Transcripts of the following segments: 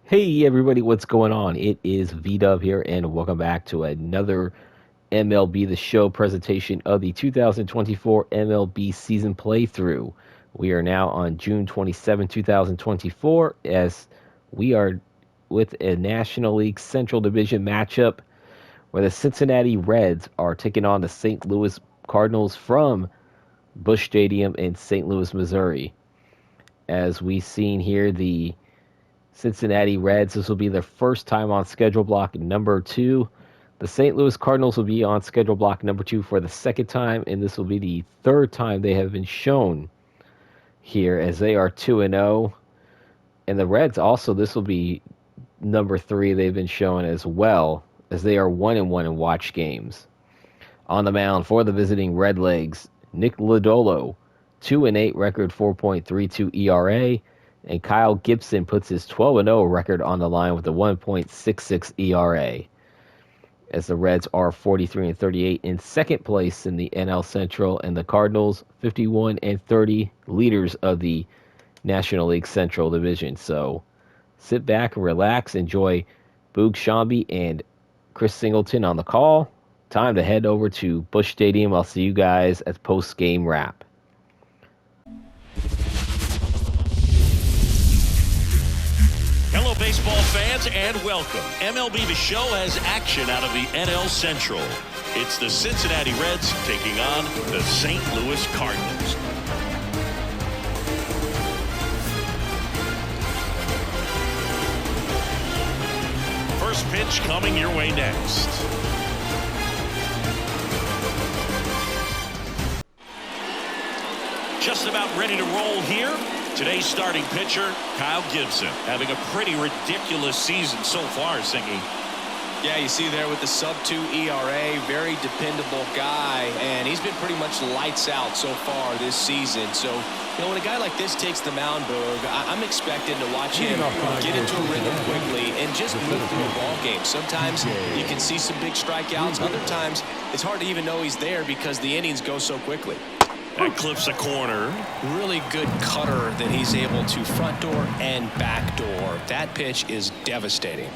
Hey everybody, what's going on? It is V-Dub here, and welcome back to another MLB The Show presentation of the 2024 MLB season playthrough. We are now on June 27, 2024, as we are with a National League Central Division matchup where the Cincinnati Reds are taking on the St. Louis Cardinals from Busch Stadium in St. Louis, Missouri. As we've seen here, the Cincinnati Reds, this will be their first time on schedule block number 2. The St. Louis Cardinals will be on schedule block number 2 for the second time, and this will be the third time they have been shown here, as they are 2-0. And the Reds also, this will be number 3 they've been shown as well, as they are 1-1 in watch games. On the mound for the visiting Redlegs, Nick Lodolo, 2-8 record, 4.32 ERA. And Kyle Gibson puts his 12-0 record on the line with a 1.66 ERA. As the Reds are 43-38 in second place in the NL Central, and the Cardinals 51-30 leaders of the National League Central Division. So sit back and relax, enjoy Boog Shambi and Chris Singleton on the call. Time to head over to Busch Stadium. I'll see you guys at post-game wrap. Hello, baseball fans, and welcome. MLB The Show has action out of the NL Central. It's the Cincinnati Reds taking on the St. Louis Cardinals. First pitch coming your way next. Just about ready to roll here. Today's starting pitcher, Kyle Gibson, having a pretty ridiculous season so far, Singy. Yeah, you see there with the sub-2 ERA, very dependable guy, and he's been pretty much lights out so far this season. So, when a guy like this takes the mound, Boog, I'm expecting to watch him get into a rhythm quickly and just move through a ball game. Sometimes you can see some big strikeouts. Other times, it's hard to even know he's there because the innings go so quickly. That clips a corner. Really good cutter that he's able to front door and back door. That pitch is devastating.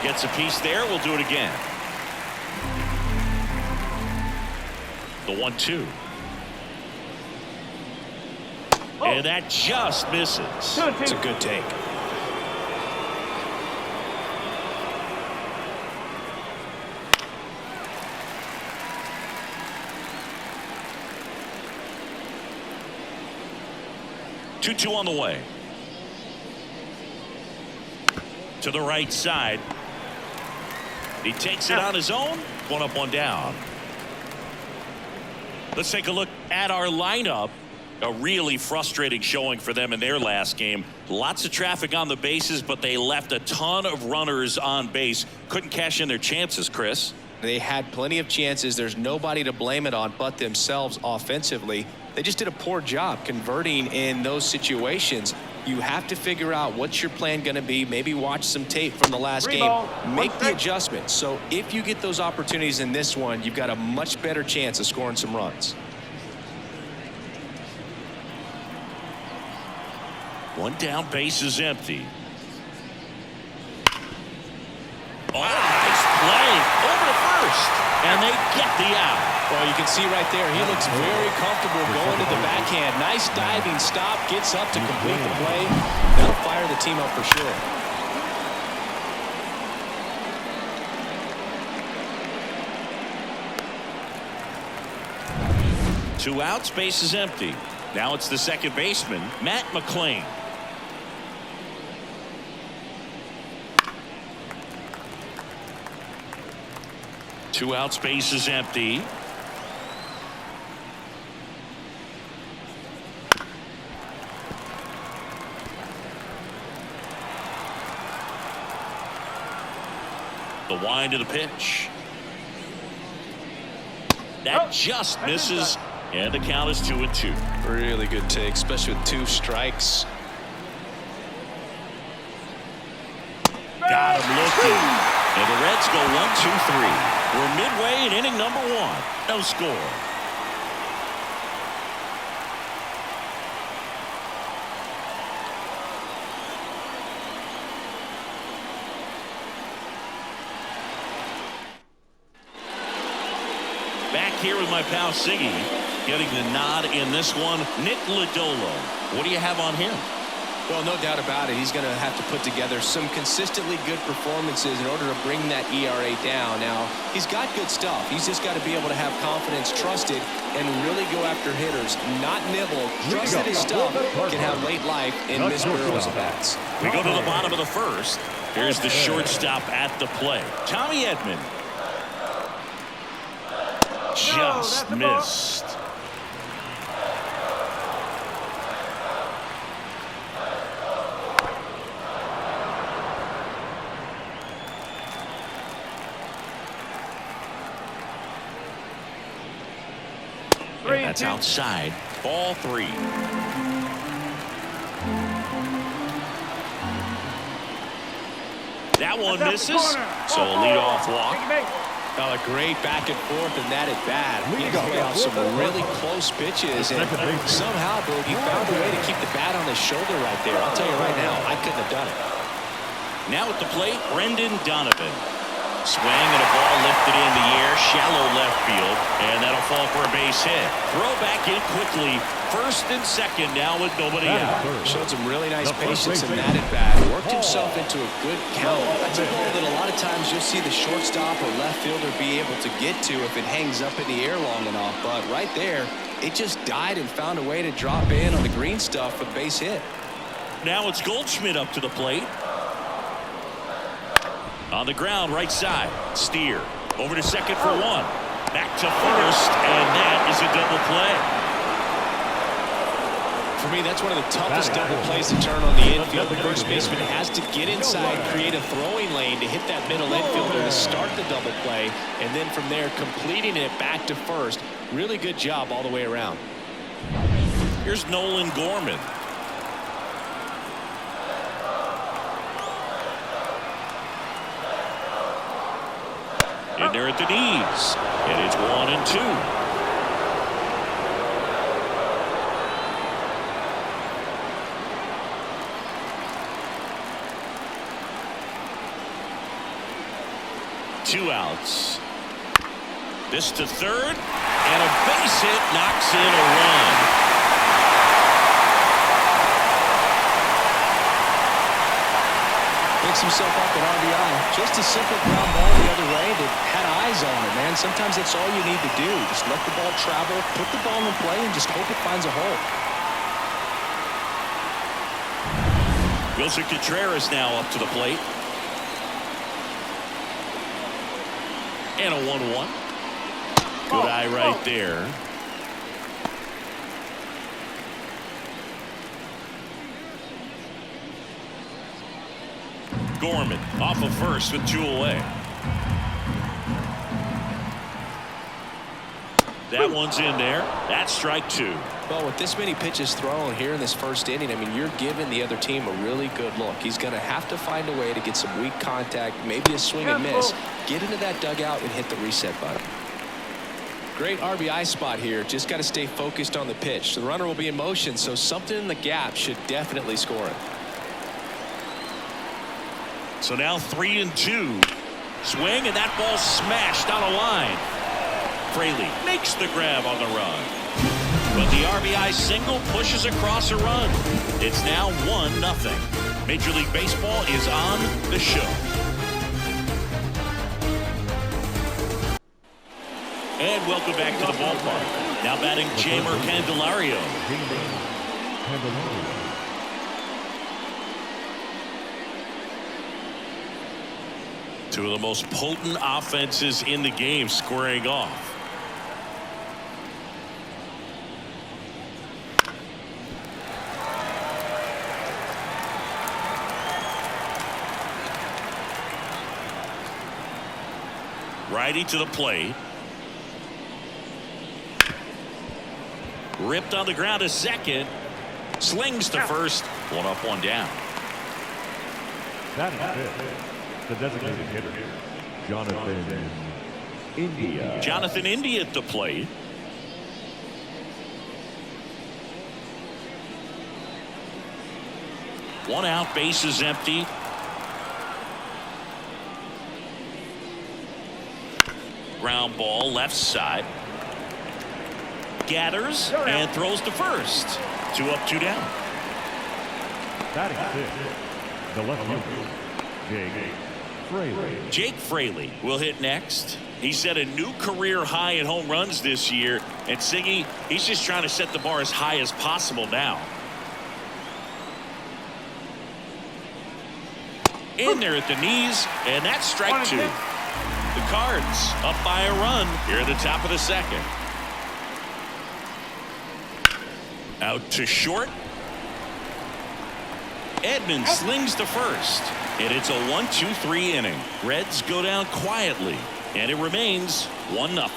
Gets a piece there. We'll do it again. The 1-2. And that just misses. It's a good take. Two on the way. To the right side. He takes it on his own. One up, one down. Let's take a look at our lineup. A really frustrating showing for them in their last game. Lots of traffic on the bases, but they left a ton of runners on base. Couldn't cash in their chances, Chris. They had plenty of chances. There's nobody to blame it on but themselves offensively. They just did a poor job converting in those situations. You have to figure out what's your plan going to be. Maybe watch some tape from the last game. Make the adjustments. So if you get those opportunities in this one, you've got a much better chance of scoring some runs. One down, base is empty. Oh, nice play over to first, and they get the out. Well, you can see right there, he looks very comfortable going to the backhand. Nice diving stop, gets up to complete the play. That'll fire the team up for sure. Two outs, base is empty. Now it's the second baseman, Matt McClain. Two outs, base is empty. The wind of the pitch. That just misses, and the count is 2-2. Really good take, especially with 2 strikes. Got him looking. And the Reds go 1-2-3. We're midway in inning number 1. No score. here with my pal Siggy, getting the nod in this one. Nick Lodolo, what do you have on him? Well, no doubt about it. He's going to have to put together some consistently good performances in order to bring that ERA down. Now, he's got good stuff. He's just got to be able to have confidence, trust it, and really go after hitters, not nibble. Trust that his stuff can have late life and miss barrels of bats. We go to the bottom of the first. Here's the shortstop at the plate. Tommy Edman. Just missed. And that's outside. Ball 3. That one misses. So a leadoff walk. A great back and forth in that at bat. He play off some really close pitches, and somehow, Boog, he found a way to keep the bat on his shoulder right there. I'll tell you right now, I couldn't have done it. Now at the plate, Brendan Donovan. Swing and a ball lifted in the air, shallow left field, and that'll fall for a base hit. Throw back in quickly. First and second now with nobody out. Showed some really nice patience in that at bat. Worked himself into a good count. That's a ball that a lot of times you'll see the shortstop or left fielder be able to get to if it hangs up in the air long enough. But right there, it just died and found a way to drop in on the green stuff for the base hit. Now it's Goldschmidt up to the plate. On the ground, right side. Steer over to second for 1. Back to first, and that is a double play. For me, that's one of the toughest double plays to turn on the infield. The first baseman has to get inside, create a throwing lane to hit that middle infielder to start the double play, and then from there, completing it back to first. Really good job all the way around. Here's Nolan Gorman. In there at the knees, and it's 1-2. Two outs. This to third, and a base hit knocks in a run. Picks himself up an RBI. Just a simple ground ball the other way that had eyes on it, man. Sometimes that's all you need to do. Just let the ball travel, put the ball in play, and just hope it finds a hole. Wilson Contreras now up to the plate. And a 1-1. Good eye right there. Gorman off of first with 2 away. That one's in there. That's strike 2. Well, with this many pitches thrown here in this first inning, I mean, you're giving the other team a really good look. He's going to have to find a way to get some weak contact, maybe a swing and miss, get into that dugout and hit the reset button. Great RBI spot here. Just got to stay focused on the pitch. The runner will be in motion, so something in the gap should definitely score it. So now 3-2. Swing, and that ball smashed down a line. Fraley makes the grab on the run. But the RBI single pushes across a run. It's now 1-0. Major League Baseball is on the show. And welcome back to the ballpark. Now batting Jeimer Candelario. Two of the most potent offenses in the game squaring off. Righty to the plate. Ripped on the ground to second. Slings to first. 1 up, 1 down. That is fifth. The designated hitter, Jonathan India. Jonathan India at the plate. One out, base is empty. Ground ball left side. gathers and throws to first. 2 up, 2 down. Batting fifth, the left fielder, Jake Fraley. Jake Fraley will hit next. He set a new career high in home runs this year, and Siggy, he's just trying to set the bar as high as possible now. In there at the knees, and that's strike 2. The Cards up by a run here at the top of the second. Out to short. Edmonds slings to first, and it's a 1-2-3 inning. Reds go down quietly, and it remains 1-0.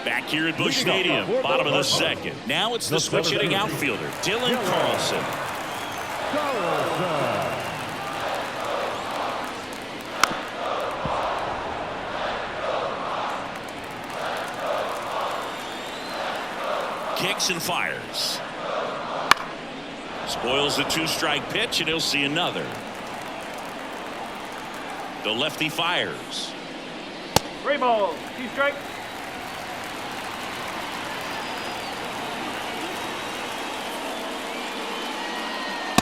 Back here at Busch Stadium, bottom of the second. Now it's the switch hitting outfielder, Dylan Carlson. Kicks and fires. Spoils the 2-strike pitch, and he'll see another. The lefty fires. 3 balls, 2 strikes.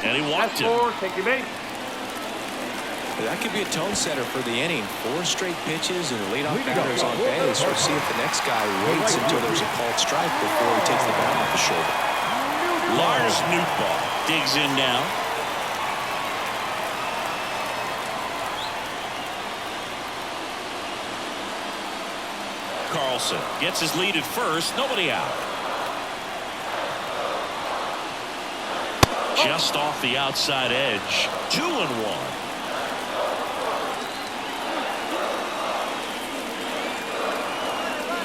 And he walked it. Take your base. That could be a tone setter for the inning. 4 straight pitches and leadoff batters on base. We'll see if the next guy waits until there's a called strike before he takes the bat off the shoulder. Lars Nootbaar digs in now. Carlson gets his lead at first. Nobody out. Just off the outside edge. 2-1.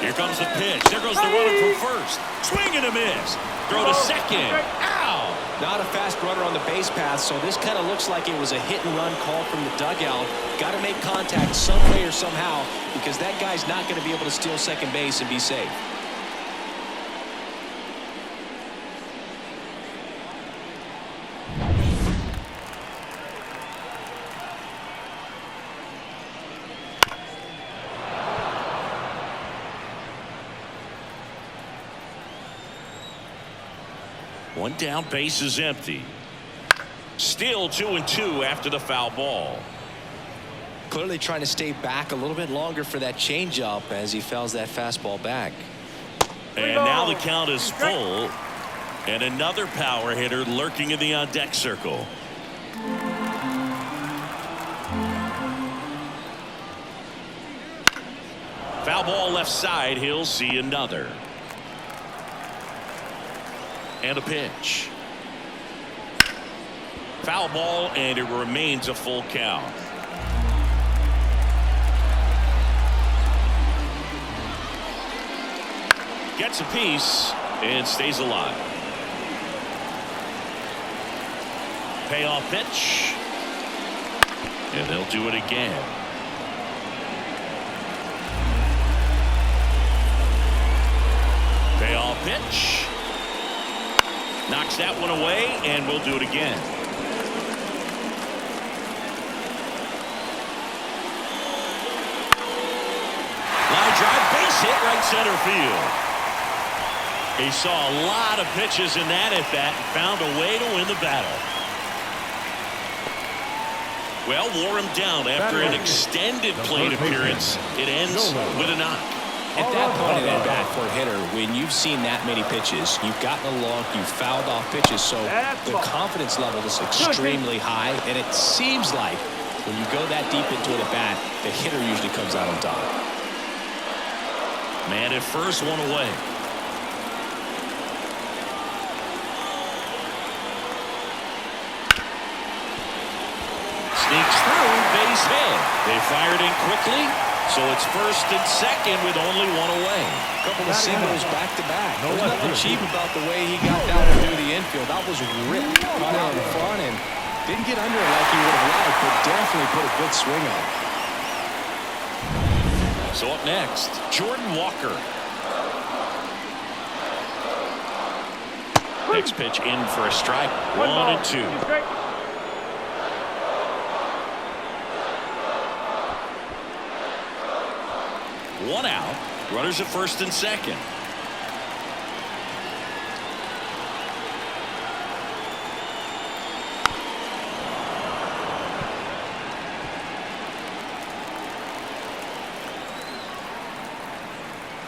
Here comes the pitch. There goes the runner from first. Swing and a miss. Throw to second. Ow! Not a fast runner on the base path, so this kind of looks like it was a hit and run call from the dugout. Got to make contact some way or somehow, because that guy's not going to be able to steal second base and be safe. One down, base is empty. Still 2-2 after the foul ball. Clearly trying to stay back a little bit longer for that changeup as he fouls that fastball back. And now the count is full. And another power hitter lurking in the on-deck circle. Foul ball left side. He'll see another. And a pitch. Foul ball, and it remains a full count. Gets a piece and stays alive. Payoff pitch. And they'll do it again. Payoff pitch. Knocks that one away, and we'll do it again. Line drive, base hit, right center field. He saw a lot of pitches in that at bat and found a way to win the battle. Well, wore him down after an extended plate appearance. It ends with a knock. At that point in at bat for a hitter, when you've seen that many pitches, you've gotten a walk, you've fouled off pitches, so the confidence level is extremely high, and it seems like when you go that deep into it at bat, the hitter usually comes out on top. Man at first, one away. Sneaks through, base hit. They fired in quickly. So it's first and second with only one away. A couple of singles back to back. There's nothing cheap about the way he got down to do the infield. That was ripped, caught out in front, and didn't get under it like he would have liked, but definitely put a good swing on it. So up next, Jordan Walker. Next pitch in for a strike. 1-2. 1 out. Runners at first and second.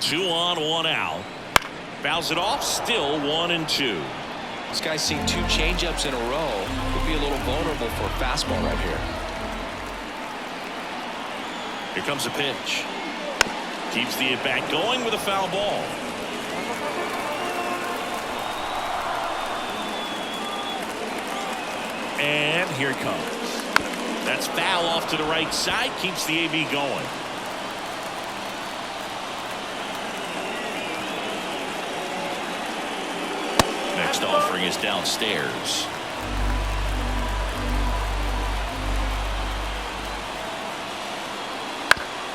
Two on, 1 out. Fouls it off. Still 1-2. This guy's seen 2 changeups in a row. Could be a little vulnerable for a fastball right here. Here comes a pitch. Keeps the at-bat going with a foul ball. And here it comes. That's foul off to the right side. Keeps the AB going. Next offering is downstairs.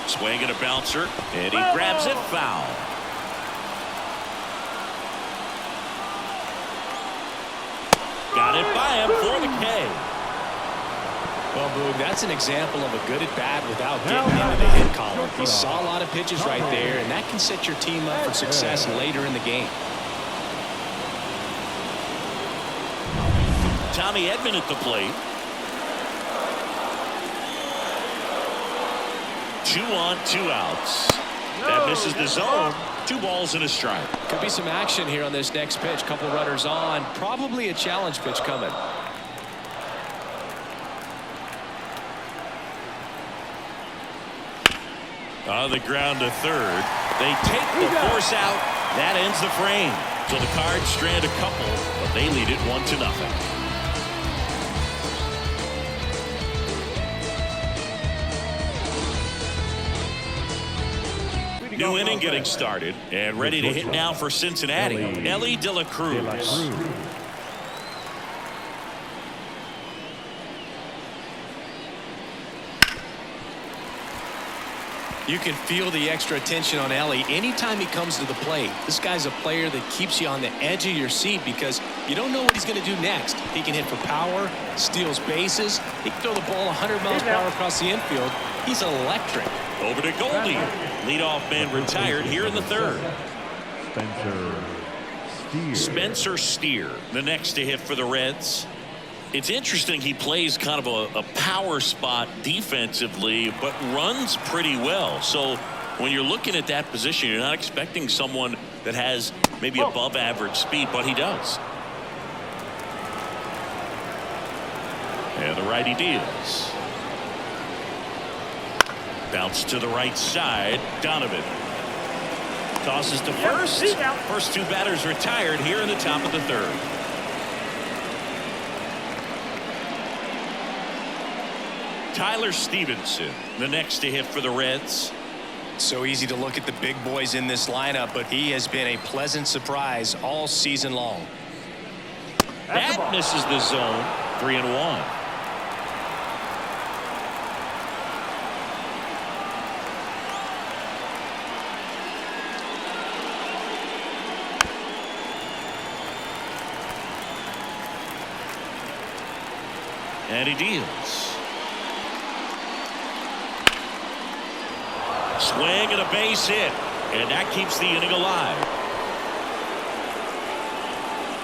Swing and a bouncer, and he grabs it. Foul. Got it by him for the K. Well, Boog, that's an example of a good at bat without getting into the hit column. He saw a lot of pitches right there, and that can set your team up for success later in the game. Tommy Edman at the plate. 2 on, 2 outs. That misses the zone. 2 balls and a strike. Could be some action here on this next pitch. Couple runners on. Probably a challenge pitch coming. On the ground to third. They take the force out. That ends the frame. So the Cards strand a couple, but they lead it 1-0. New inning getting started and ready to hit now for Cincinnati. Ellie De La Cruz. You can feel the extra attention on Ellie anytime he comes to the plate. This guy's a player that keeps you on the edge of your seat because you don't know what he's going to do next. He can hit for power, steals bases. He can throw the ball 100 miles per hour across the infield. He's electric. Over to Goldie. Leadoff man retired here in the third. Spencer Steer, the next to hit for the Reds. It's interesting, he plays kind of a power spot defensively, but runs pretty well. So when you're looking at that position, you're not expecting someone that has maybe above average speed, but he does. And the righty deals. Bounce to the right side. Donovan tosses to first. First 2 batters retired here in the top of the third. Tyler Stevenson, the next to hit for the Reds. So easy to look at the big boys in this lineup, but he has been a pleasant surprise all season long. That misses the zone. 3-1. And he deals. Swing and a base hit. And that keeps the inning alive.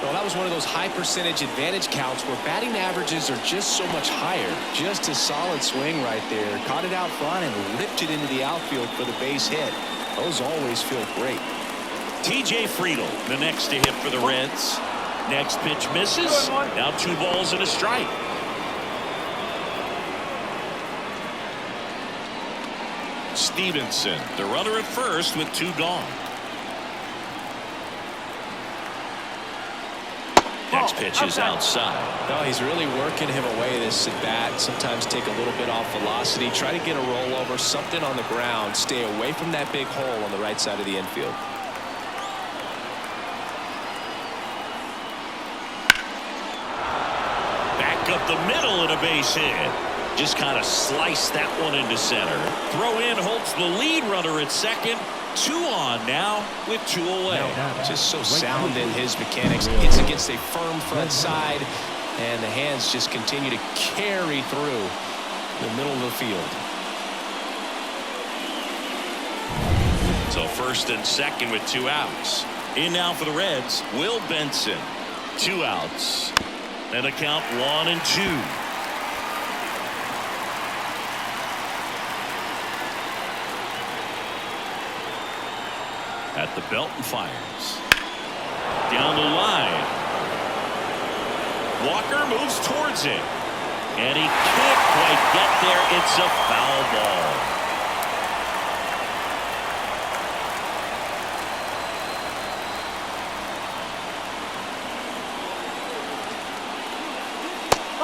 Well, that was one of those high percentage advantage counts where batting averages are just so much higher. Just a solid swing right there. Caught it out front and ripped it into the outfield for the base hit. Those always feel great. TJ Friedl, the next to hit for the Reds. Next pitch misses. Now 2 balls and a strike. Stevenson, the runner at first with 2 gone. Next pitch is outside. Oh, he's really working him away this at bat. Sometimes take a little bit off velocity. Try to get a rollover, something on the ground. Stay away from that big hole on the right side of the infield. Back up the middle and a base hit. Just kind of sliced that one into center. Throw in holds the lead runner at second. 2 on now with 2 away. Just so sound in his mechanics. Hits against a firm front side, and the hands just continue to carry through the middle of the field. So first and second with 2 outs. In now for the Reds, Will Benson. 2 outs. And a count 1-2. At the belt and fires. Down the line. Walker moves towards it. And he can't quite get there. It's a foul ball.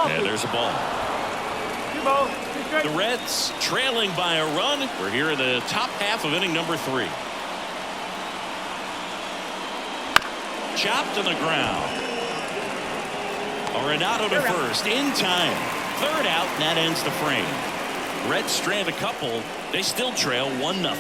And there's a ball. 2 balls, 2 strikes. The Reds trailing by a run. We're here in the top half of inning number 3. Chopped on the ground. Arenado to first in time. 3rd out, and that ends the frame. Reds strand a couple. They still trail 1-0.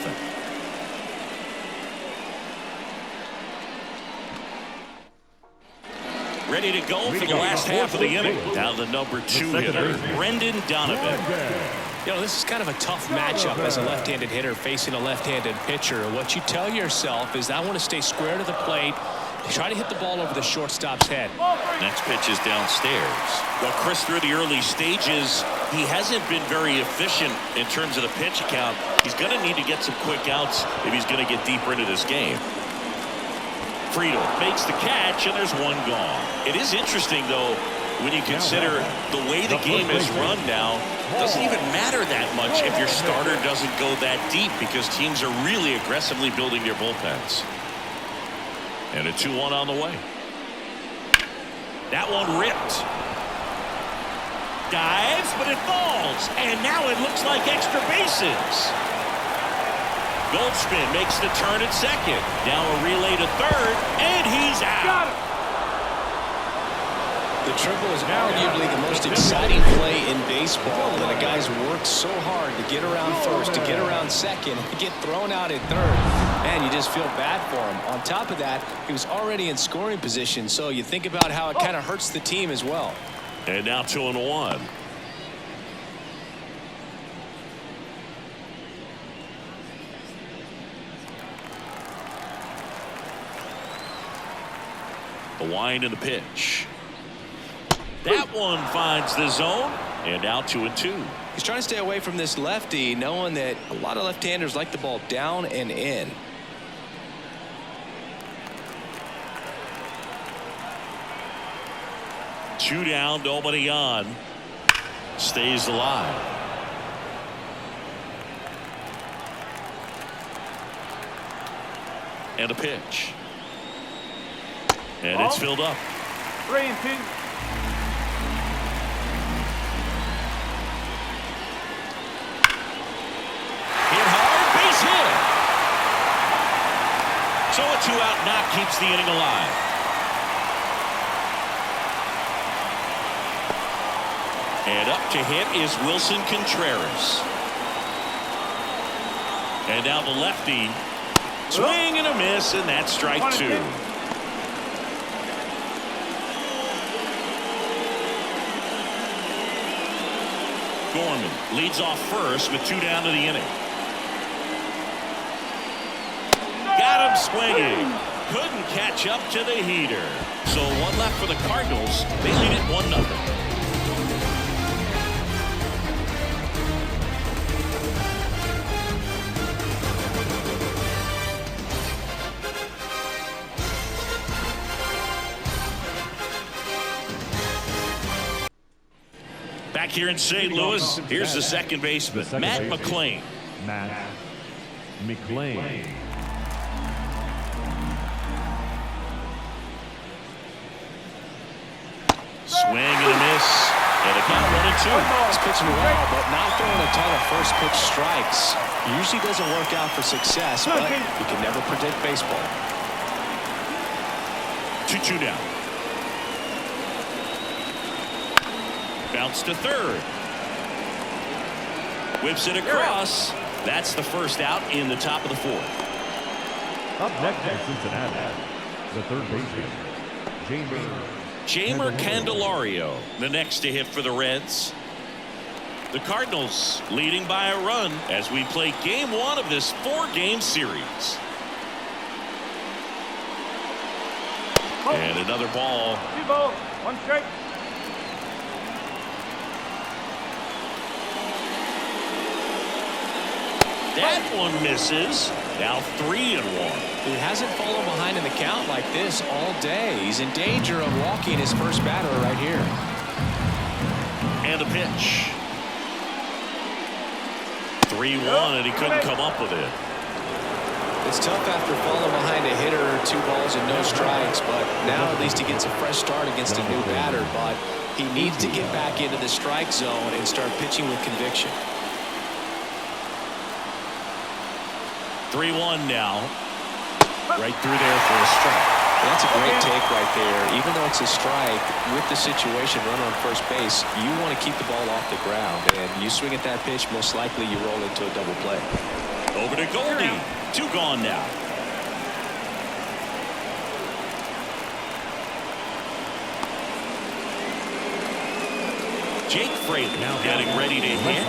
Ready to go for the last half of the inning. Now the number 2 hitter, Brendan Donovan. You know, this is kind of a tough matchup as a left-handed hitter facing a left-handed pitcher. What you tell yourself is, I want to stay square to the plate, try to hit the ball over the shortstop's head. Next pitch is downstairs. Well, Chris, through the early stages, he hasn't been very efficient in terms of the pitch count. He's going to need to get some quick outs if he's going to get deeper into this game. Friedel makes the catch, and there's 1 gone. It is interesting, though, when you consider the way the game is run now. It doesn't even matter that much if your starter doesn't go that deep, because teams are really aggressively building their bullpens. And a 2-1 on the way. That one ripped. Dives, but it falls. And now it looks like extra bases. Goldschmidt makes the turn at second. Now a relay to third, and he's out. Got him. The triple is arguably the most exciting play in baseball. And the guys work so hard to get around first, to get around second, to get thrown out at third. Man, you just feel bad for him. On top of that, he was already in scoring position, so you think about how it kind of hurts the team as well. And now 2-1. The wind and the pitch. That one finds the zone, and now 2-2. He's trying to stay away from this lefty, knowing that a lot of left-handers like the ball down and in. Two down, nobody on. Stays alive. And a pitch. And it's filled up. 3-2. Base hit. So a 2-out knock keeps the inning alive. And up to hit is Wilson Contreras. And now the lefty. Swing and a miss, and that's strike 2. Gorman leads off first with 2 down to the inning. Got him swinging. Couldn't catch up to the heater. So 1 left for the Cardinals. They lead it 1-0. Back here in St. Louis, here's the second baseman, Matt McLain. Matt McLain. Swing and a miss. And a count 1-2. He's pitching well, but not throwing a ton of first pitch strikes. Usually doesn't work out for success, but you can never predict baseball. 2-2 down. Bounce to third. Whips it across. That's the first out in the top of the 4th. Up next for Cincinnati, the third baseman, Jamer Candelario, the next to hit for the Reds. The Cardinals leading by a run as we play game 1 of this 4-game series. And another ball. 2 balls, 1 strike. That one misses. Now 3-1. He hasn't fallen behind in the count like this all day. He's in danger of walking his first batter right here. And the pitch. 3-1, and he couldn't come up with it. It's tough after falling behind a hitter, 2 balls and no strikes, but now at least he gets a fresh start against a new batter. But he needs to get back into the strike zone and start pitching with conviction. 3-1 now. Right through there for a strike. That's a great take right there. Even though it's a strike, with the situation, runner on first base, you want to keep the ball off the ground. And you swing at that pitch, most likely you roll into a double play. Over to Goldie. 2 gone now. Jake Fraley now getting ready to hit.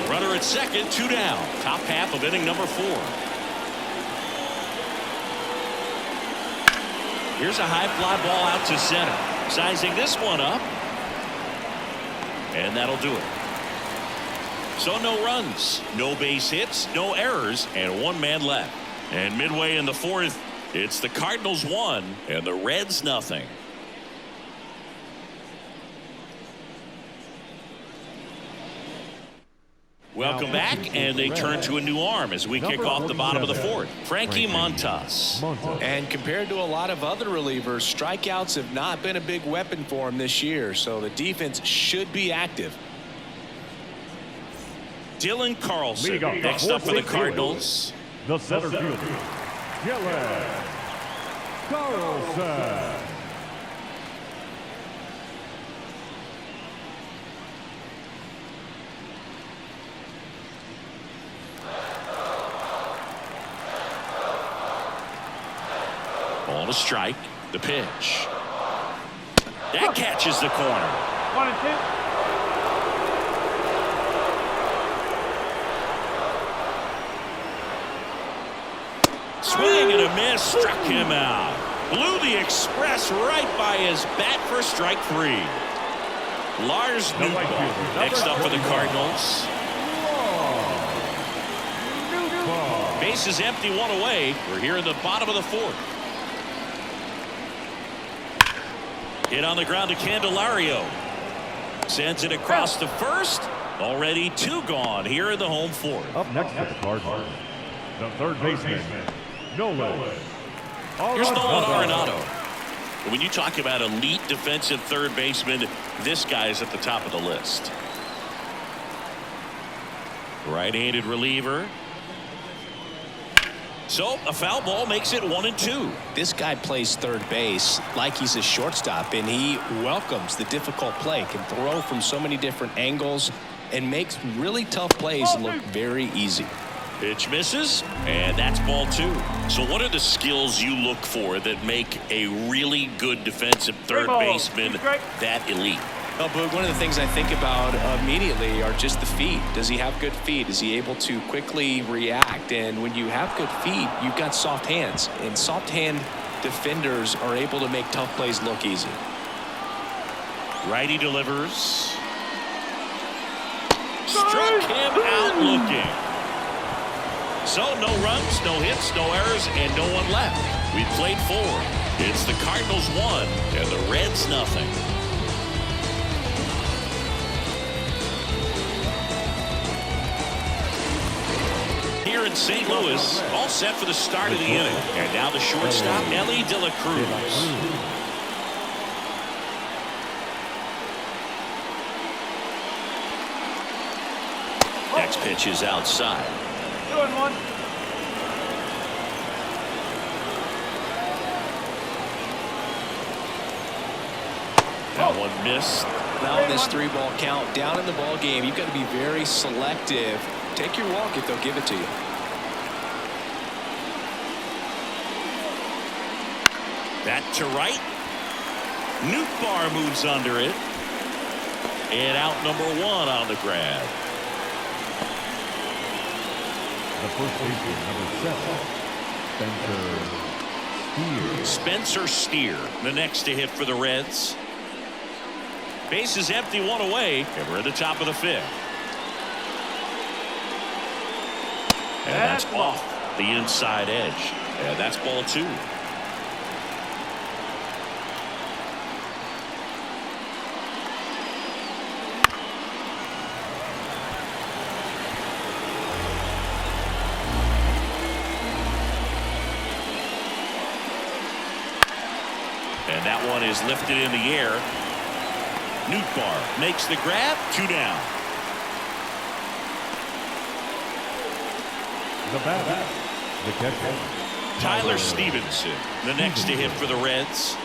Runner at second, 2 down. Top half of inning number 4. Here's a high fly ball out to center. Sizing this one up. And that'll do it. So no runs, no base hits, no errors, and 1 man left. And midway in the 4th, it's the Cardinals 1 and the Reds nothing. Welcome back, and they turn to a new arm as we kick off the bottom of the 4th. Frankie Montas. And compared to a lot of other relievers, strikeouts have not been a big weapon for him this year, so the defense should be active. Dylan Carlson next up for the Cardinals. The center fielder, Dylan Carlson. Ball to strike. The pitch. That catches the corner. 1 and 2. Swing and a miss, struck him out. Blew the express right by his bat for strike 3. Lars Nootbaar next up for the Cardinals. Base is empty, 1 away. We're here in the bottom of the 4th. Hit on the ground to Candelario. Sends it across to first. Already 2 gone here in the home 4th. Up next for the Cardinals, the third baseman, Nolan. Here's Nolan Arenado. When you talk about elite defensive third baseman, this guy is at the top of the list. Right-handed reliever. So a foul ball makes it 1 and 2. This guy plays third base like he's a shortstop, and he welcomes the difficult play, can throw from so many different angles, and makes really tough plays look very easy. Pitch misses, and that's ball 2. So what are the skills you look for that make a really good defensive third baseman that elite? Well, Boog, one of the things I think about immediately are just the feet. Does he have good feet? Is he able to quickly react? And when you have good feet, you've got soft hands. And soft hand defenders are able to make tough plays look easy. Righty delivers. Struck him out looking. So no runs, no hits, no errors, and no one left. We played 4. It's the Cardinals 1 and the Reds nothing. Here in St. Louis, all set for the start of the inning. And now the shortstop, Ellie De La Cruz. Next pitch is outside. 2 and 1. That one missed. Now in this 3-ball count, down in the ball game, you've got to be very selective. Take your walk if they'll give it to you. That to right. Nootbaar moves under it. And out number 1 on the grab. The first baseman, number 7, Spencer Steer, the next to hit for the Reds. Base is empty, 1 away, and we're at the top of the 5th. And that's off the inside edge. And that's ball 2. And that one is lifted in the air. Nootbaar makes the grab. 2 down. the bat, the catcher, Tyler Stevenson, the next to hit for the Reds.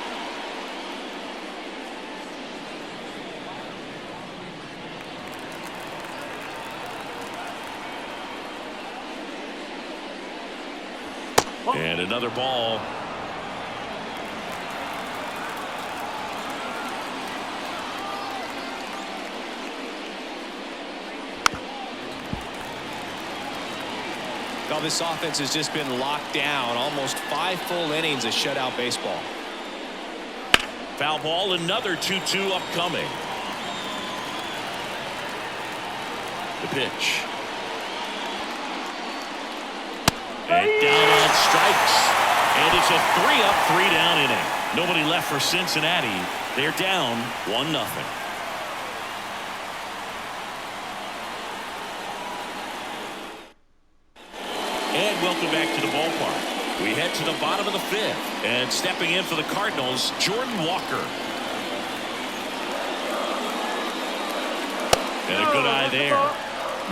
And another ball. Well, this offense has just been locked down. Almost 5 full innings of shutout baseball. Foul ball, another 2-2 upcoming. The pitch. And down on strikes. And it's a 3-up, 3-down inning. Nobody left for Cincinnati. They're down 1-0. And welcome back to the ballpark. We head to the bottom of the 5th. And stepping in for the Cardinals, Jordan Walker. And a good eye there.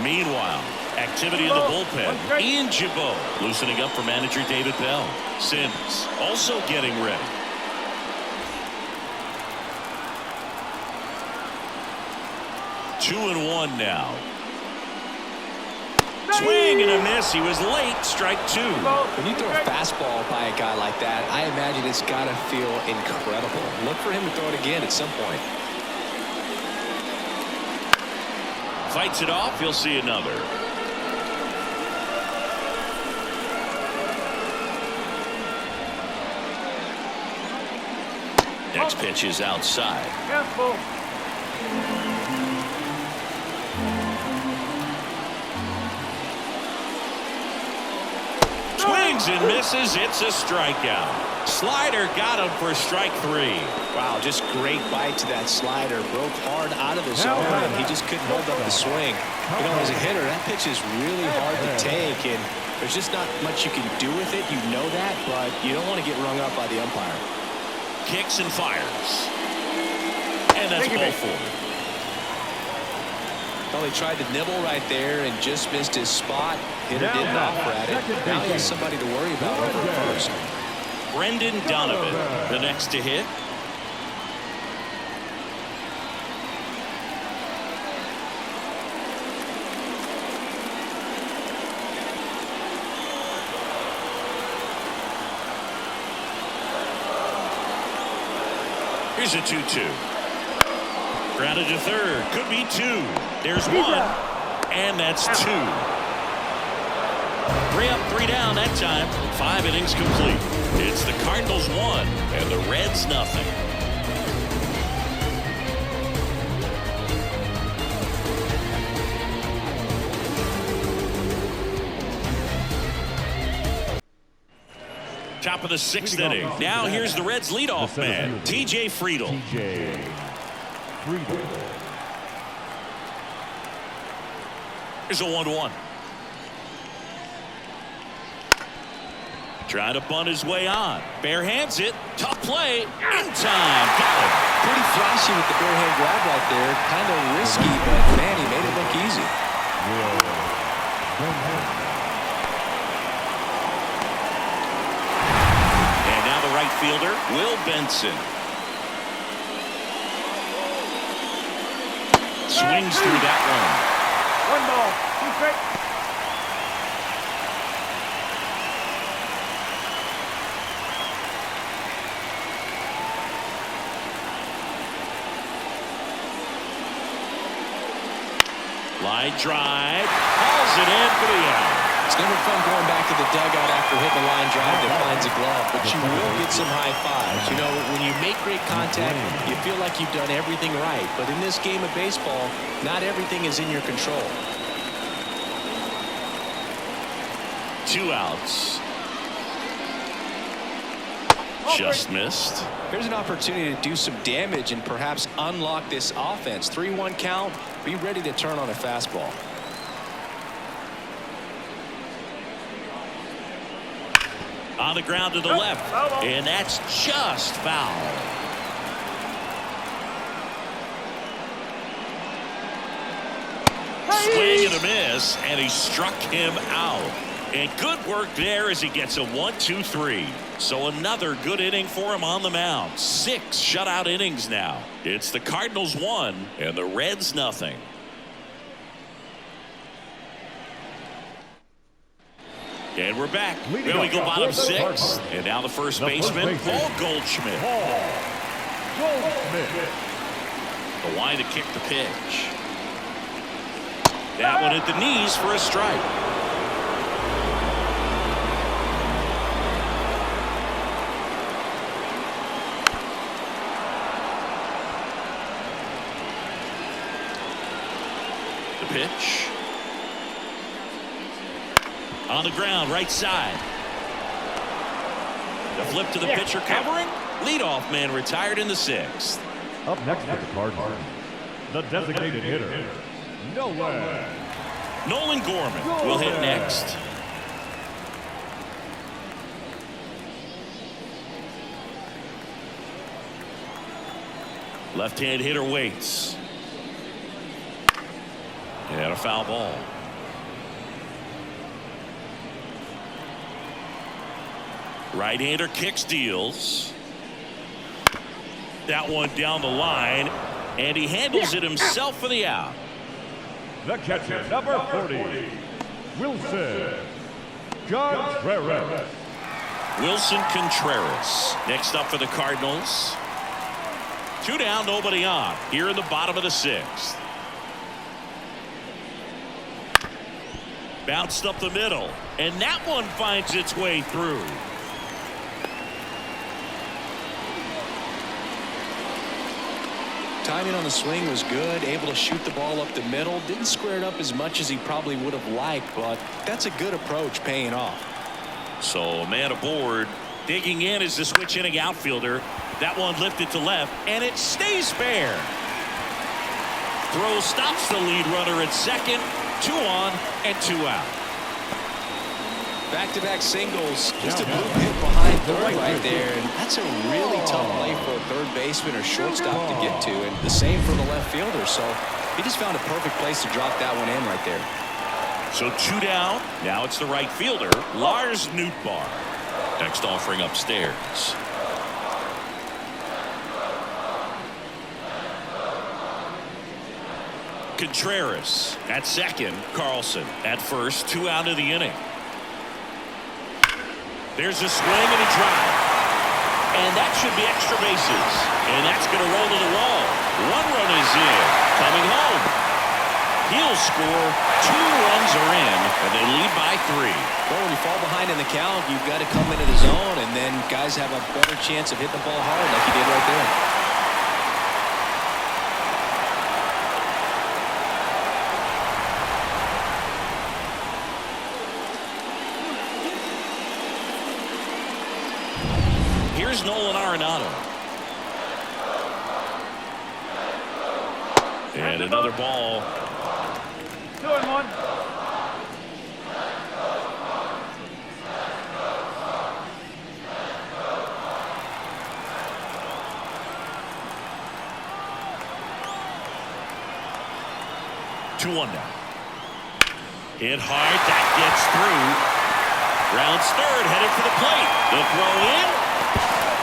Meanwhile, activity in the bullpen. Ian Gibaut loosening up for manager David Bell. Sims also getting ready. Two and one now. Swing and a miss. He was late. Strike 2. When you throw a fastball by a guy like that, I imagine it's got to feel incredible. Look for him to throw it again at some point. Fights it off. He'll see another. Next pitch is outside. Careful. Swings and misses. It's a strikeout. Slider got him for strike 3. Wow, just great bite to that slider. Broke hard out of the zone, and he just couldn't hold up the swing. You know, as a hitter, that pitch is really hard to take, and there's just not much you can do with it. You know that, but you don't want to get rung up by the umpire. Kicks and fires. And that's ball 4. Well, he tried to nibble right there and just missed his spot. Hitter didn't offer at it. Now he has somebody to worry about over at first. Brendan Donovan, the next to hit. Here's a 2-2. Grounded to third. Could be 2. There's 1. And that's 2. 3 up, 3 down that time. 5 innings complete. It's the Cardinals 1 and the Reds nothing. Top of the 6th inning. Now here's the Reds leadoff man, TJ Friedl. Here's a 1-1. Trying to bunt his way on. Bare hands it. Tough play. In time. Got it. Pretty flashy with the bare hand grab right there. Kind of risky, but man, he made it look easy. And now the right fielder, Will Benson. Swings through that one. 1 ball. 2 strikes. Line drive. Hauls it in for the out. It's never fun going back to the dugout after hitting a line drive that finds a glove, but you will get some high fives. You know, when you make great contact, you feel like you've done everything right. But in this game of baseball, not everything is in your control. 2 outs. Just missed. Here's an opportunity to do some damage and perhaps unlock this offense. 3-1 count. Be ready to turn on a fastball. On the ground to the left, and that's just foul. Swing and a miss, and he struck him out. And good work there as he gets a 1-2-3. So another good inning for him on the mound. 6 shutout innings now. It's the Cardinals 1 and the Reds nothing. And we're back. There we go, bottom 6. And now the first baseman, Paul Goldschmidt. The line to kick the pitch. That one at the knees for a strike. The pitch. On the ground, right side. The flip to the pitcher covering. Leadoff man retired in the 6th. Up next for the Cardinals, the designated hitter, Nolan Gorman will hit next. Left-hand hitter waits. And a foul ball. Right-hander kicks, deals. That one down the line, and he handles it himself for the out. The catcher, number 40, Wilson Contreras. Wilson Contreras next up for the Cardinals. 2 down, nobody on here in the bottom of the 6th. Bounced up the middle, and that one finds its way through. Timing on the swing was good, able to shoot the ball up the middle. Didn't square it up as much as he probably would have liked, but that's a good approach, paying off. So a man aboard. Digging in is the switch inning outfielder. That one lifted to left, and it stays fair. Throw stops the lead runner at second. 2 on and 2 out. Back-to-back singles, just a blue hit behind third right there, and that's a really tough play for a third baseman or shortstop to get to, and the same for the left fielder. So he just found a perfect place to drop that one in right there. So 2 down. Now it's the right fielder, Lars Nootbaar. Next offering upstairs. Contreras at second. Carlson at first. 2 out of the inning. There's a swing and a drive. And that should be extra bases. And that's going to roll to the wall. 1 run is in. Coming home. He'll score. 2 runs are in. And they lead by 3. Well, when you fall behind in the count, you've got to come into the zone. And then guys have a better chance of hitting the ball hard like he did right there. Here's Nolan Arenado. And another ball. 2-1. Two-one now. Hit hard. That gets through. Rounds third, headed for the plate. The throw in,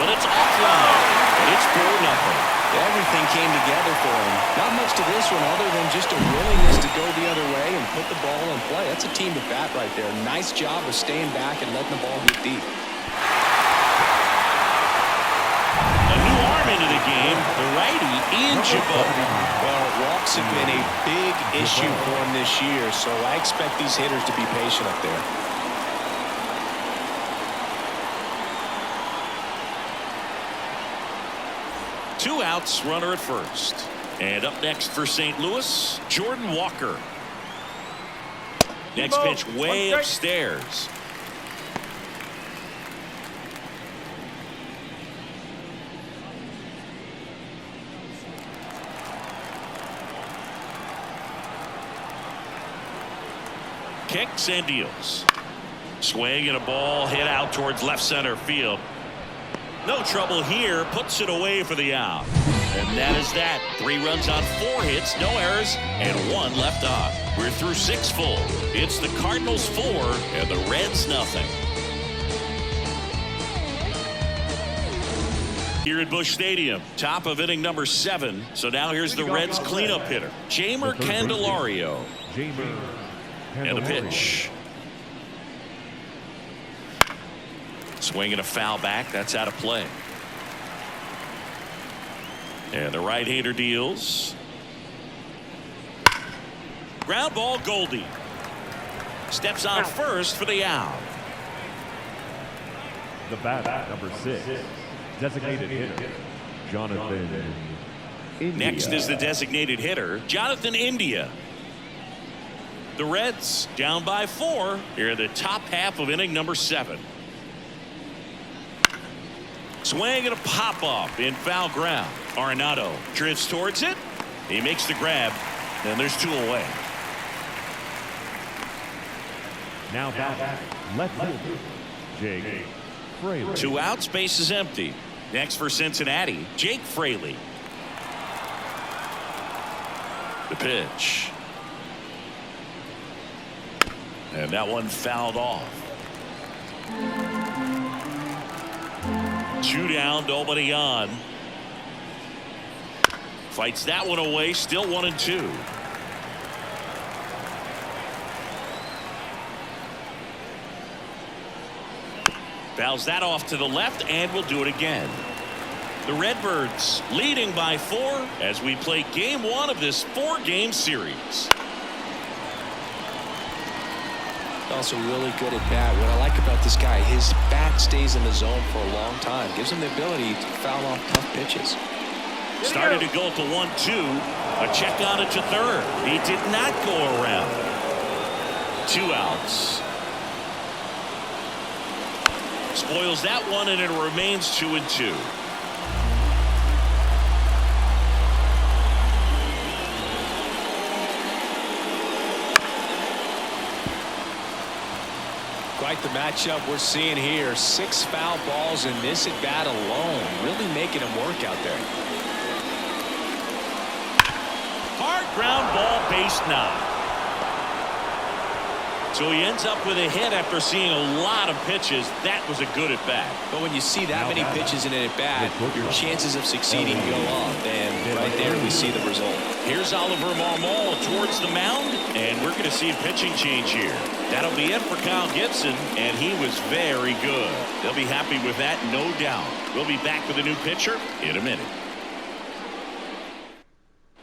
but it's offline. And it's 4-0. Everything came together for him. Not much to this one other than just a willingness to go the other way and put the ball in play. That's a team to bat right there. Nice job of staying back and letting the ball get deep. A new arm arm into the game. The righty, Ian Chabot. Well, walks have been a big issue for him this year, so I expect these hitters to be patient up there. Two outs, runner at first. And up next for St. Louis, Jordan Walker. Next pitch way upstairs. Kicks and deals. Swing and a ball hit out towards left center field. No trouble here. Puts it away for the out. And that is that. 3 runs on 4 hits, no errors, and 1 left on. We're through 6 full. It's the Cardinals 4 and the Reds nothing. Here at Busch Stadium, top of inning number 7. So now here's the Reds cleanup hitter, Jeimer Candelario. And the pitch. Swing and a foul back. That's out of play. And the right-hander deals. Ground ball, Goldie. Steps on first for the out. The batter, number 6, designated hitter, Jonathan India. Next is the designated hitter, Jonathan India. The Reds down by 4 here in the top half of inning number 7. Swing and a pop-up in foul ground. Arenado drifts towards it. He makes the grab, and there's 2 away. Now back, left fielder, Jake Fraley. 2 outs, base is empty. Next for Cincinnati, Jake Fraley. The pitch. And that one fouled off. 2 down, nobody on. Fights that one away, still 1-2. Fouls that off to the left, and we'll do it again. The Redbirds leading by 4 as we play game 1 of this 4-game series. Also really good at bat. What I like about this guy, his bat stays in the zone for a long time. Gives him the ability to foul off tough pitches. Started to go to 1-2. A check on it to third. He did not go around. 2 outs. Spoils that one, and it remains 2-2. Quite the matchup we're seeing here. 6 foul balls in this at bat alone, really making him work out there. Hard ground ball, base knock. So he ends up with a hit after seeing a lot of pitches. That was a good at bat. But when you see that many pitches in an at bat, your chances of succeeding go up, and right there we see the result. Here's Oliver Marmol towards the mound, and we're going to see a pitching change here. That'll be it for Kyle Gibson, and he was very good. They'll be happy with that, no doubt. We'll be back with a new pitcher in a minute.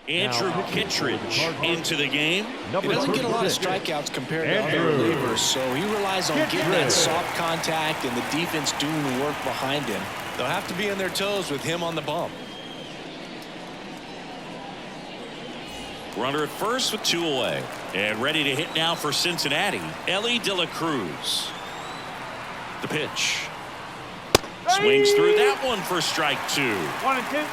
Andrew Kittredge into the game. He doesn't get a lot of strikeouts compared to other relievers, so he relies on getting that soft contact and the defense doing the work behind him. They'll have to be on their toes with him on the bump. Runner at first with 2 away. And ready to hit now for Cincinnati, Ellie De La Cruz. The pitch. Swings through that one for strike 2. 1-2.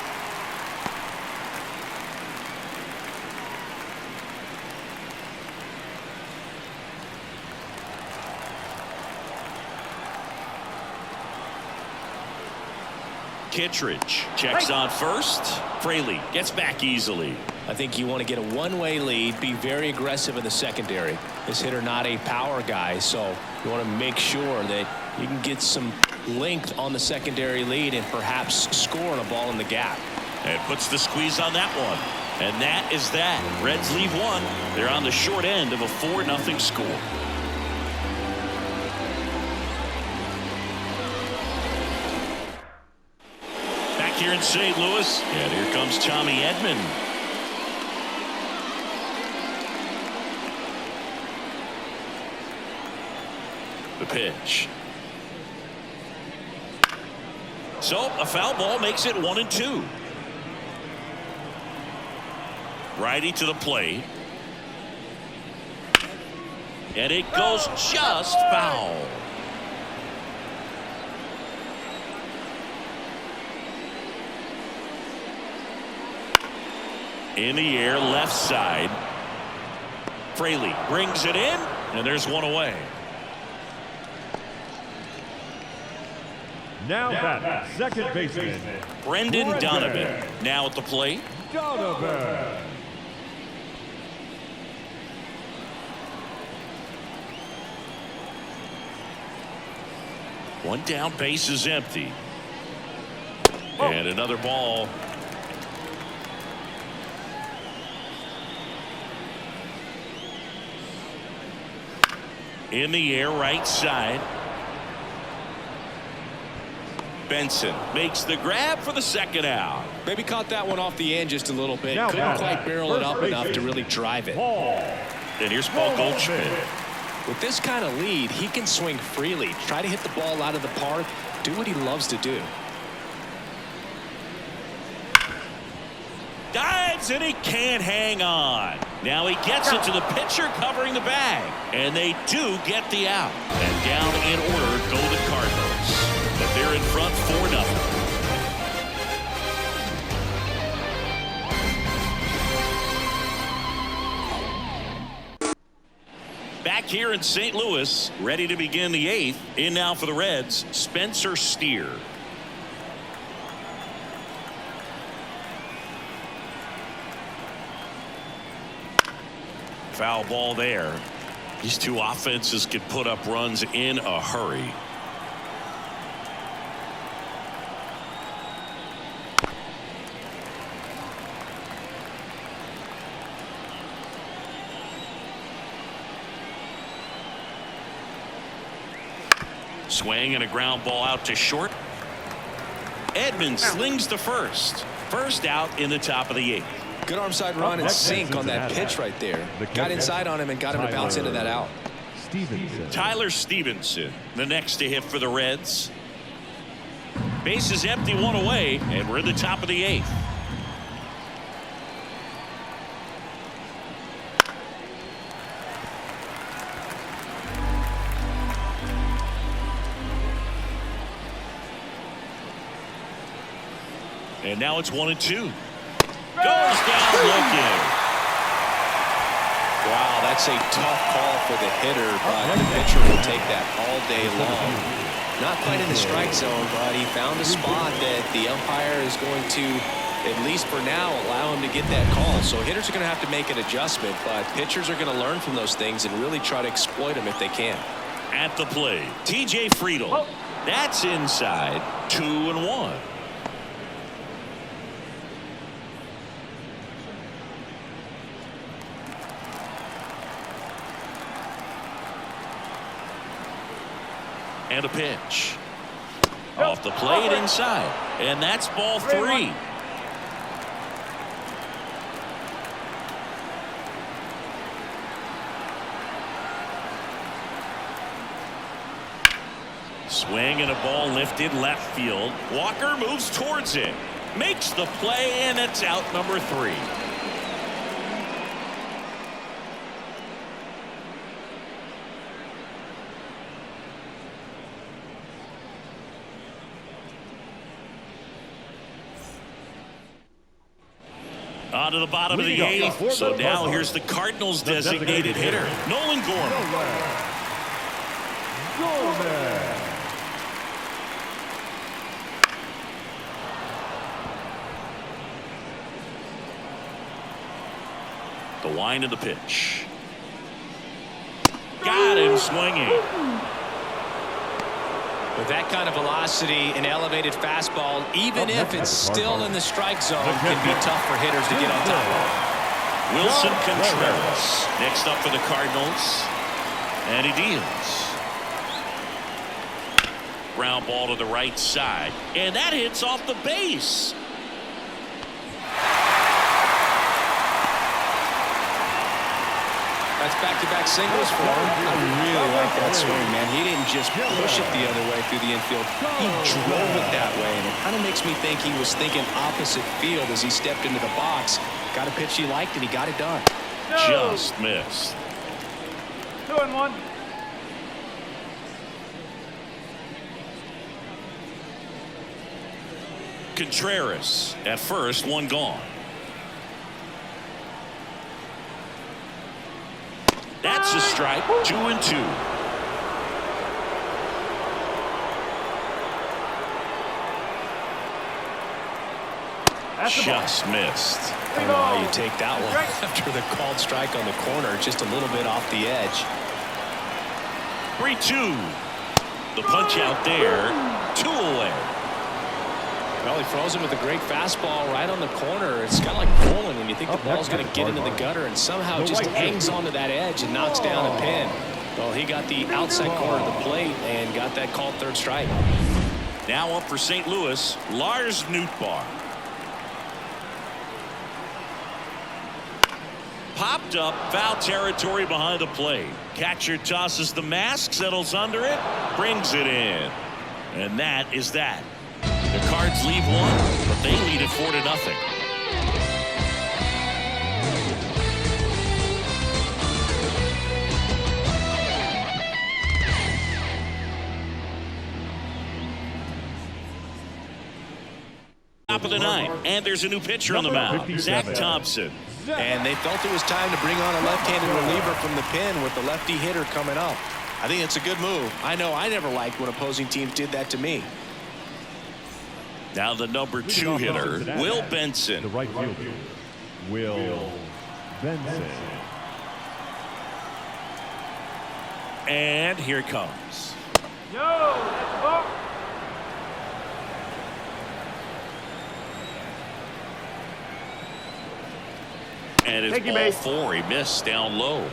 Kittredge checks on first. Fraley gets back easily. I think you want to get a one-way lead, be very aggressive in the secondary. This hitter not a power guy, so you want to make sure that you can get some length on the secondary lead and perhaps score on a ball in the gap. And puts the squeeze on that one. And that is that. Reds leave 1. They're on the short end of a 4-0 score. here in St. Louis. And here comes Tommy Edman. The pitch. So a foul ball makes it 1-2. Righty to the plate. And it goes just foul. In the air, left side. Fraley brings it in, and there's one away. Now that second baseman, Brendan Donovan now at the plate. Donovan. One down, base is empty. And another ball. In the air, right side. Benson makes the grab for the second out. Maybe caught that one off the end just a little bit. Now Couldn't quite barrel it up enough to really drive it. And here's Paul Goldschmidt. With this kind of lead, he can swing freely, try to hit the ball out of the park, do what he loves to do. Dives, and he can't hang on. Now he gets it to the pitcher covering the bag. And they do get the out. And down in order go the Cardinals. But they're in front 4-0. Back here in St. Louis, ready to begin the 8th. In now for the Reds, Spencer Steer. Foul ball there. These two offenses can put up runs in a hurry. Swing and a ground ball out to short. Edmonds slings to first. First out in the top of the 8th. Good arm side run and sink on that pitch right there. Got inside on him and got him to bounce into that out. Tyler Stevenson, the next to hit for the Reds. Base is empty, one away, and we're in the top of the 8th. And now it's 1-2. Goes down looking. Wow, that's a tough call for the hitter, but the pitcher will take that all day long. Not quite in the strike zone, but he found a spot that the umpire is going to, at least for now, allow him to get that call. So hitters are going to have to make an adjustment, but pitchers are going to learn from those things and really try to exploit them if they can. At the plate, TJ Friedl. That's inside, 2-1. And a pitch. Off the plate inside. And that's ball 3. Swing and a ball lifted left field. Walker moves towards it. Makes the play, and it's out number 3. On to the bottom of the 8th. So now here's the Cardinals designated hitter, Nolan Gorman. The wind of the pitch. Got him swinging. With that kind of velocity, an elevated fastball, even if it's still in the strike zone, can be tough for hitters to get on top of. Wilson Contreras next up for the Cardinals. And he deals. ground ball to the right side, and that hits off the base. That's back-to-back singles for him. I really like that swing, man. He didn't just push it the other way through the infield. He drove it that way, and it kind of makes me think he was thinking opposite field as he stepped into the box. Got a pitch he liked, and he got it done. Just missed. 2-1. Contreras at first, one gone. That's a strike. 2-2. Just missed. I don't know how you take that one after the called strike on the corner, just a little bit off the edge. 3-2. The punch out there. 2 away. Well, he throws him with a great fastball right on the corner. It's kind of like bowling when you think the ball's going to get into the gutter and somehow just hangs onto that edge and knocks down a pin. Well, he got the outside corner of the plate and got that called third strike. Now up for St. Louis, Lars Nootbaar. Popped up, foul territory behind the plate. Catcher tosses the mask, settles under it, brings it in. And that is that. The Cards leave one, but they lead it 4-0. Top of the ninth, and there's a new pitcher on the mound, Zach Thompson. And they felt it was time to bring on a left-handed reliever from the pen with the lefty hitter coming up. I think it's a good move. I know I never liked when opposing teams did that to me. Now the number 2 hitter, Will Benson. The right fielder, Will Benson. And here it comes. Yo, let's go. And it's ball 4. He missed down low.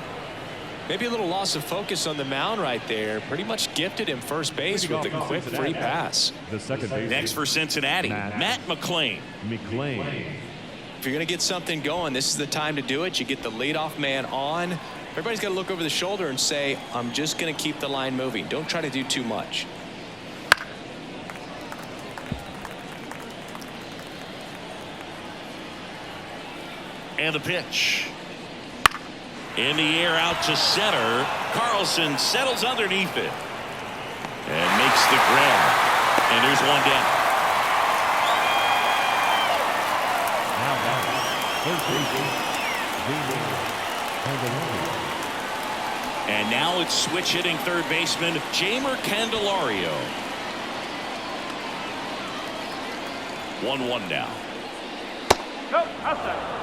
Maybe a little loss of focus on the mound right there. Pretty much gifted him first base with a quick free pass. The second base. Next for Cincinnati, Matt McLain. If you're going to get something going, this is the time to do it. You get the leadoff man on. Everybody's got to look over the shoulder and say, I'm just going to keep the line moving. Don't try to do too much. And the pitch. In the air out to center. Carlson settles underneath it. And makes the grab. And there's one down. And now it's switch hitting third baseman Jeimer Candelario. 1-1 now.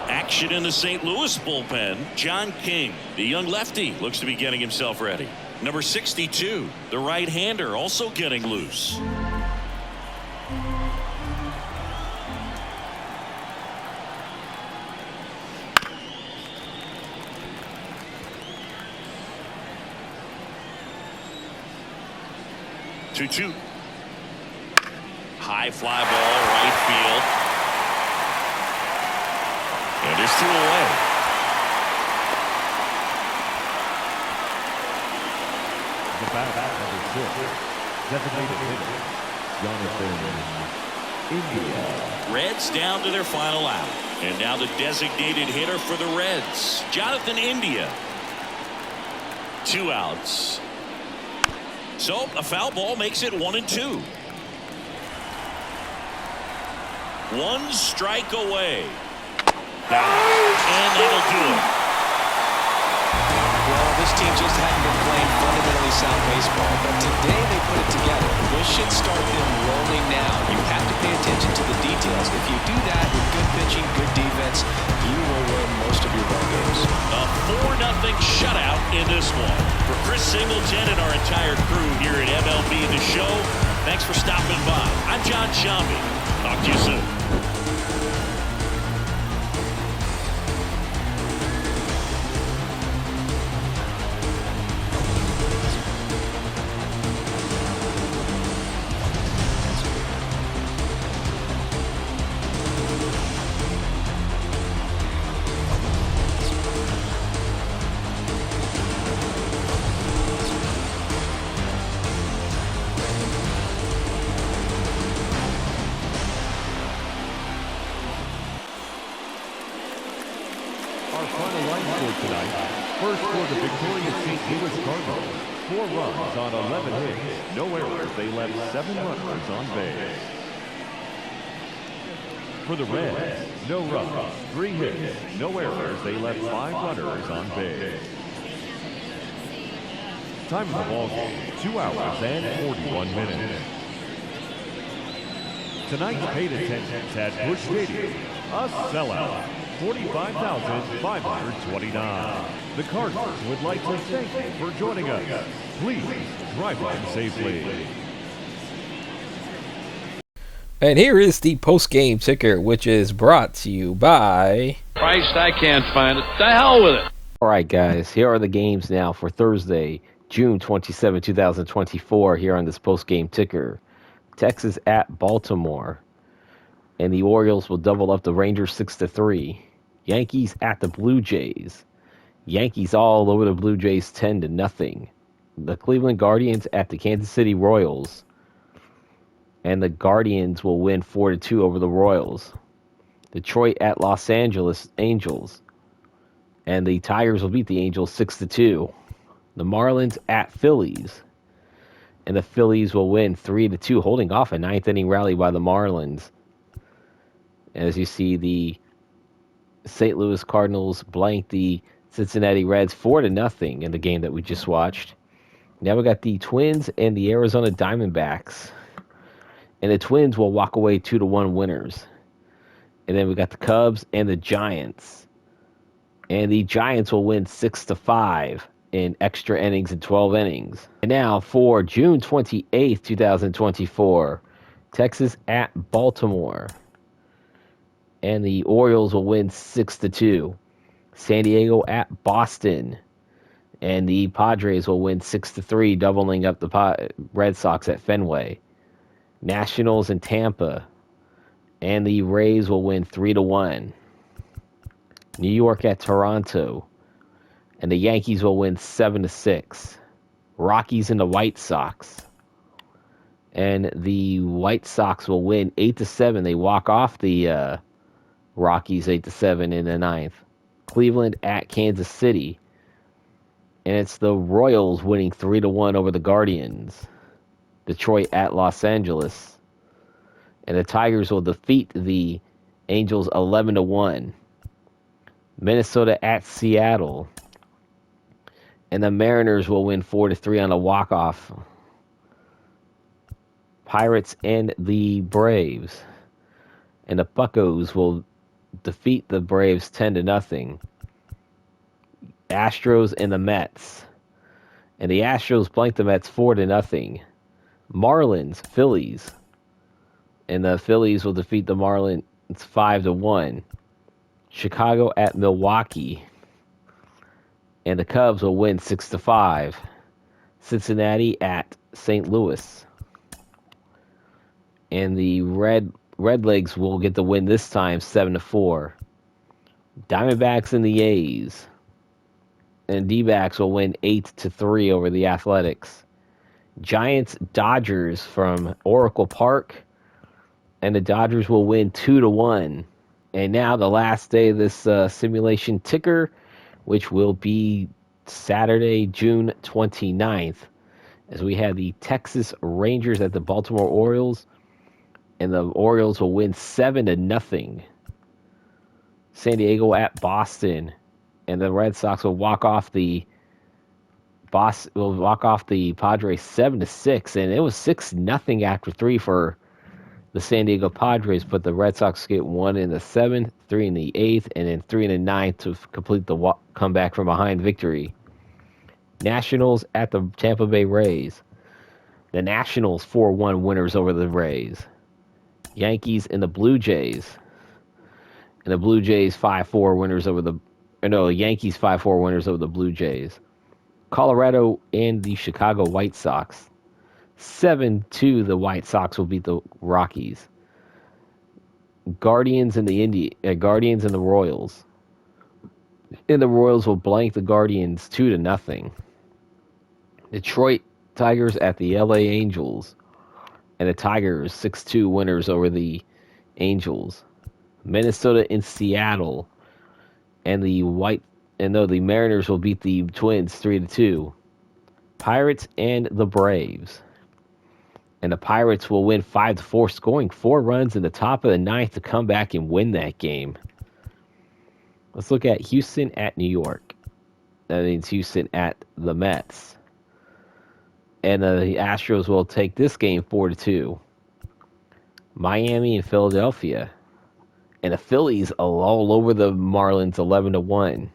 Action in the St. Louis bullpen. John King, the young lefty, looks to be getting himself ready. Number 62, the right-hander, also getting loose. Two. High fly ball, right field. And there's 2 away. The batter, number 6, designated hitter, Jonathan India. Reds down to their final out. And now the designated hitter for the Reds, Jonathan India. 2 outs. So a foul ball makes it 1-2. 1 strike away. And that'll do it. Well, this team just hadn't been playing fundamentally sound baseball, but today they put it together. This should start them rolling now. You have to pay attention to the details. If you do that with good pitching, good defense, you will win most of your ball games. A 4-0 shutout in this one. For Chris Singleton and our entire crew here at MLB The Show, thanks for stopping by. I'm John Shambi. Talk to you soon. final line score tonight. First for the victorious St. Louis Cardinals. 4 runs on 11 hits. No errors. They left 7 runners on base. For the Reds, no runs, 3 hits, no errors. They left 5 runners on base. Time of the ball game, 2 hours and 41 minutes. Tonight's paid attendance at Busch Stadium, a sellout, 45,529. The Cardinals would like to thank you for joining us. Please drive home safely. And here is the post-game ticker, which is brought to you by... Christ, I can't find it. The hell with it. All right, guys, here are the games now for Thursday, June 27, 2024, here on this post-game ticker. Texas at Baltimore, and the Orioles will double up the Rangers 6-3. Yankees at the Blue Jays. Yankees all over the Blue Jays 10-0. The Cleveland Guardians at the Kansas City Royals, and the Guardians will win 4-2 over the Royals. Detroit at Los Angeles Angels, and the Tigers will beat the Angels 6-2. The Marlins at Phillies, and the Phillies will win 3-2, holding off a 9th-inning rally by the Marlins. As you see, the St. Louis Cardinals blanked the Cincinnati Reds 4-0 in the game that we just watched. Now we got the Twins and the Arizona Diamondbacks, and the Twins will walk away 2-1 winners. And then we got the Cubs and the Giants, and the Giants will win 6-5 in extra innings and 12 innings. And now for June 28th, 2024, Texas at Baltimore, and the Orioles will win 6-2. San Diego at Boston, and the Padres will win 6-3, doubling up the Red Sox at Fenway. Nationals in Tampa, and the Rays will win 3-1. New York at Toronto, and the Yankees will win 7-6. Rockies and the White Sox, and the White Sox will win 8-7. They walk off the Rockies 8-7 in the ninth. Cleveland at Kansas City, and it's the Royals winning 3-1 over the Guardians. Detroit at Los Angeles, and the Tigers will defeat the Angels 11-1. Minnesota at Seattle, and the Mariners will win 4-3 on a walk-off. Pirates and the Braves, and the Buccos will defeat the Braves 10-0. Astros and the Mets, and the Astros blank the Mets 4-0. Marlins, Phillies, and the Phillies will defeat the Marlins 5-1. Chicago at Milwaukee, and the Cubs will win 6-5. Cincinnati at St. Louis, and the Redlegs will get the win this time 7-4. Diamondbacks and the A's, and D-backs will win 8-3 over the Athletics. Giants, Dodgers from Oracle Park, and the Dodgers will win 2-1. And now the last day of this simulation ticker, which will be Saturday, June 29th, as we have the Texas Rangers at the Baltimore Orioles, and the Orioles will win 7-0. San Diego at Boston, and the Red Sox will walk off the Padres 7-6, and it was 6-0 after 3 for the San Diego Padres, but the Red Sox get 1 in the 7th, 3 in the 8th, and then 3 in the 9th to complete the comeback from behind victory. Nationals at the Tampa Bay Rays. The Nationals 4-1 winners over the Rays. Yankees and the Blue Jays. And the Blue Jays 5-4 winners over the... Yankees 5-4 winners over the Blue Jays. Colorado and the Chicago White Sox. 7-2 the White Sox will beat the Rockies. Guardians and the Royals. And the Royals will blank the Guardians 2-0. Detroit Tigers at the LA Angels, and the Tigers 6-2 winners over the Angels. Minnesota in Seattle, and the Mariners will beat the Twins 3-2. Pirates and the Braves. And the Pirates will win 5-4, scoring 4 runs in the top of the 9th to come back and win that game. Let's look at Houston at New York. That means Houston at the Mets. And the Astros will take this game 4-2. Miami and Philadelphia. And the Phillies are all over the Marlins 11-1.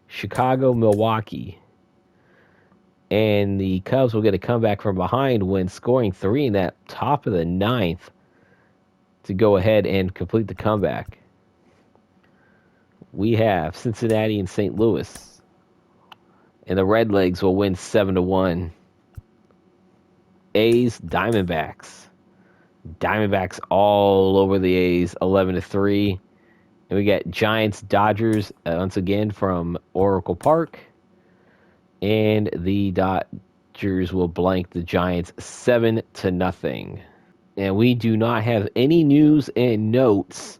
Chicago, Milwaukee. And the Cubs will get a comeback from behind when scoring 3 in that top of the 9th to go ahead and complete the comeback. We have Cincinnati and St. Louis. And the Redlegs will win 7-1. A's, Diamondbacks. Diamondbacks all over the A's, 11-3. And we got Giants, Dodgers, once again from Oracle Park. And the Dodgers will blank the Giants 7-0. And we do not have any news and notes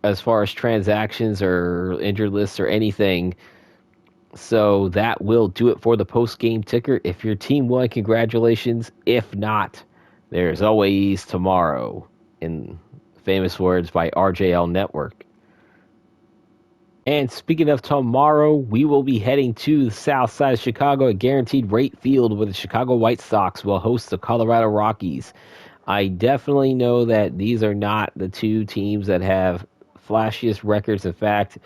as far as transactions or injured lists or anything. So that will do it for the post-game ticker. If your team won, congratulations. If not, there's always tomorrow, in famous words by RJL Network. And speaking of tomorrow, we will be heading to the south side of Chicago at Guaranteed Rate Field, where the Chicago White Sox will host the Colorado Rockies. I definitely know that these are not the two teams that have flashiest records. In fact,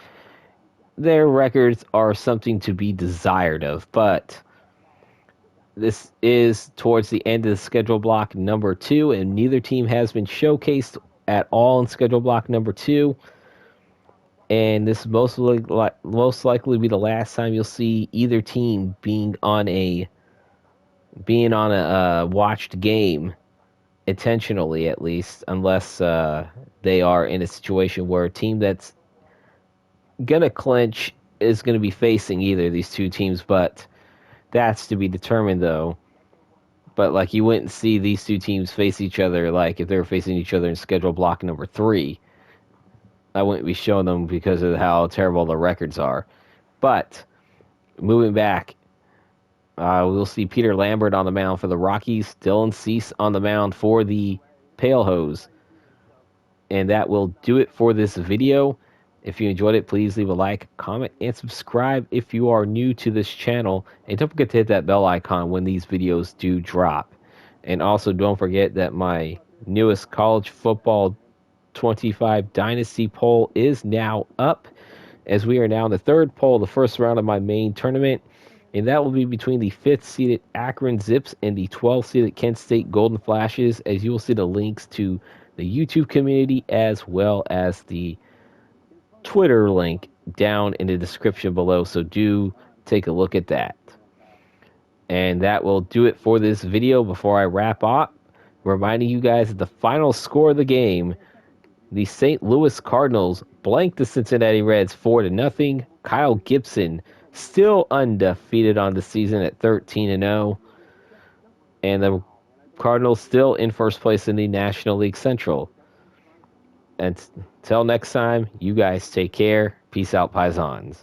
their records are something to be desired of. But this is towards the end of the schedule block number 2, and neither team has been showcased at all in schedule block number 2. And this most likely be the last time you'll see either team being on a watched game, intentionally at least, unless they are in a situation where a team that's gonna clinch is gonna be facing either of these two teams. But that's to be determined, though. But like, you wouldn't see these two teams face each other like if they were facing each other in schedule block number 3. I wouldn't be showing them because of how terrible the records are. But moving back, we'll see Peter Lambert on the mound for the Rockies, Dylan Cease on the mound for the Pale Hose. And that will do it for this video. If you enjoyed it, please leave a like, comment, and subscribe if you are new to this channel. And don't forget to hit that bell icon when these videos do drop. And also don't forget that my newest college football 25 Dynasty poll is now up, as we are now in the 3rd poll, the first round of my main tournament, and that will be between the 5th seeded Akron Zips and the 12th seeded Kent State Golden Flashes, as you will see the links to the YouTube community as well as the Twitter link down in the description below, so do take a look at that. And that will do it for this video. Before I wrap up, reminding you guys that the final score of the game, the St. Louis Cardinals blanked the Cincinnati Reds 4-0. Kyle Gibson still undefeated on the season at 13-0. And the Cardinals still in first place in the National League Central. Until next time, you guys take care. Peace out, Paisans.